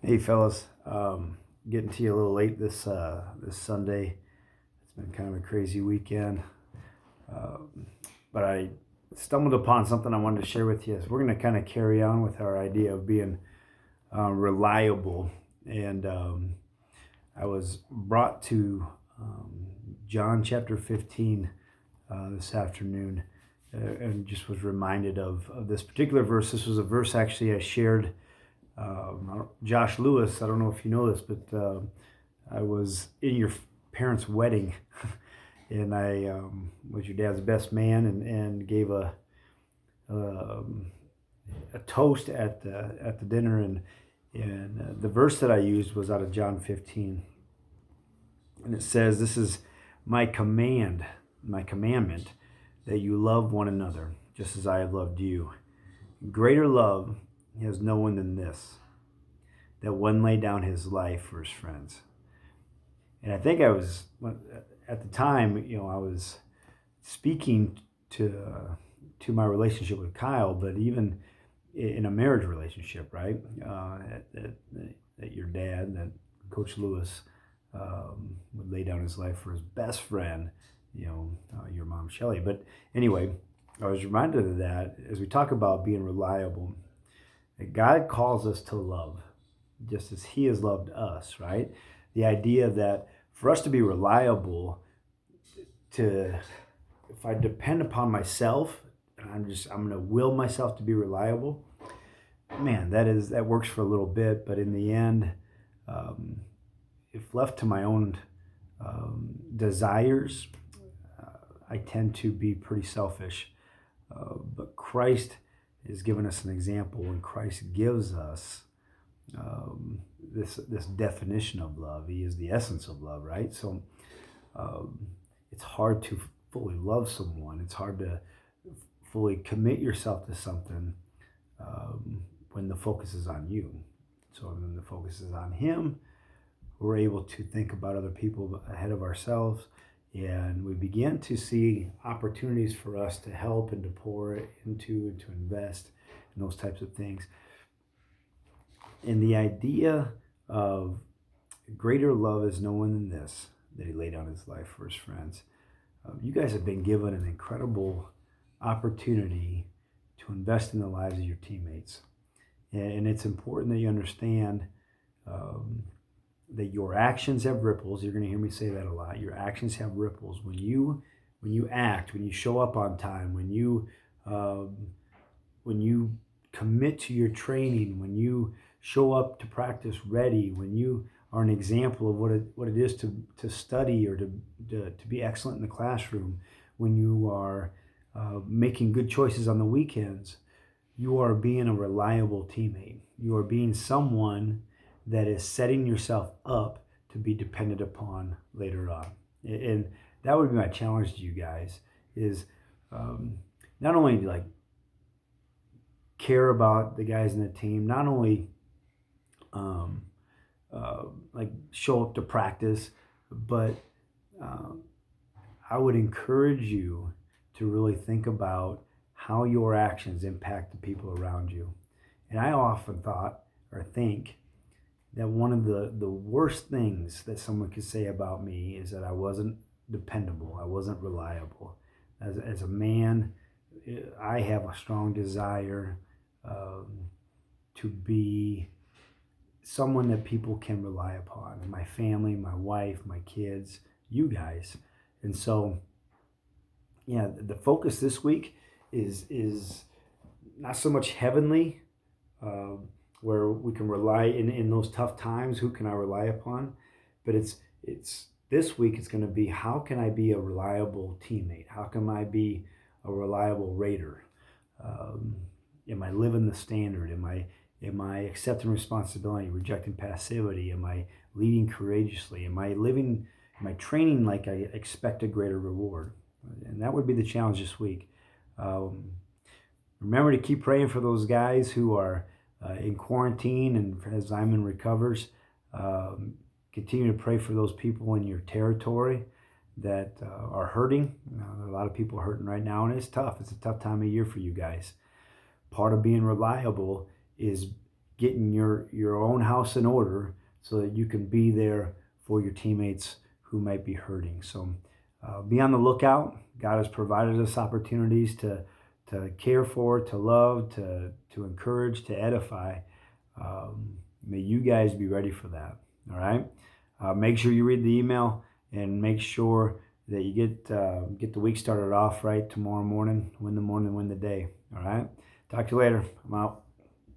Hey fellas, getting to you a little late this Sunday. It's been kind of a crazy weekend, but I stumbled upon something I wanted to share with you. So we're going to kind of carry on with our idea of being reliable, and I was brought to John chapter 15 this afternoon, and just was reminded of this particular verse. This was a verse actually I shared. Josh Lewis, I don't know if you know this, but I was in your parents' wedding, and I was your dad's best man, and gave a toast at the dinner, and the verse that I used was out of John 15, and it says, "This is my commandment, that you love one another, just as I have loved you. Greater love has no one than this, that one lay down his life for his friends." And I think I was, at the time, I was speaking to my relationship with Kyle, but even in a marriage relationship, right? That your dad, that Coach Lewis, would lay down his life for his best friend, your mom, Shelly. But anyway, I was reminded of that as we talk about being reliable, that God calls us to love just as he has loved us, right? The idea that for us to be reliable, if I depend upon myself, and I'm going to will myself to be reliable, man, that works for a little bit, but in the end, if left to my own desires, I tend to be pretty selfish. But Christ has given us an example, and Christ gives us this definition of love. He is the essence of love, right? So it's hard to fully love someone. It's hard to fully commit yourself to something when the focus is on you. So when the focus is on him, we're able to think about other people ahead of ourselves, and we begin to see opportunities for us to help and to pour into and to invest in those types of things. And the idea of greater love is no one than this, that he laid down his life for his friends. You guys have been given an incredible opportunity to invest in the lives of your teammates. And it's important that you understand that your actions have ripples. You're going to hear me say that a lot. Your actions have ripples. When you act, when you show up on time, when you commit to your training, when you show up to practice ready, when you are an example of what it is to study or to be excellent in the classroom, when you are making good choices on the weekends, you are being a reliable teammate. You are being someone that is setting yourself up to be dependent upon later on. And that would be my challenge to you guys, is not only like care about the guys in the team, not only like show up to practice, but I would encourage you to really think about how your actions impact the people around you. And I often thought or think that one of the worst things that someone could say about me is that I wasn't dependable, I wasn't reliable. As a man, I have a strong desire to be someone that people can rely upon. My family, my wife, my kids, you guys. And so, yeah, the focus this week is not so much heavenly, where we can rely in those tough times. Who can I rely upon? But it's this week. It's going to be, how can I be a reliable teammate? How can I be a reliable Raider? Am I living the standard? Am I accepting responsibility, rejecting passivity? Am I leading courageously? Am I training like I expect a greater reward? And that would be the challenge this week. Remember to keep praying for those guys who are in quarantine, and as Simon recovers, continue to pray for those people in your territory that are hurting. A lot of people are hurting right now, and it's tough. It's a tough time of year for you guys. Part of being reliable is getting your own house in order so that you can be there for your teammates who might be hurting. So be on the lookout. God has provided us opportunities to care for, to love, to encourage, to edify. May you guys be ready for that. All right. Make sure you read the email and make sure that you get the week started off right tomorrow morning. Win the morning, win the day. All right. Talk to you later. I'm out.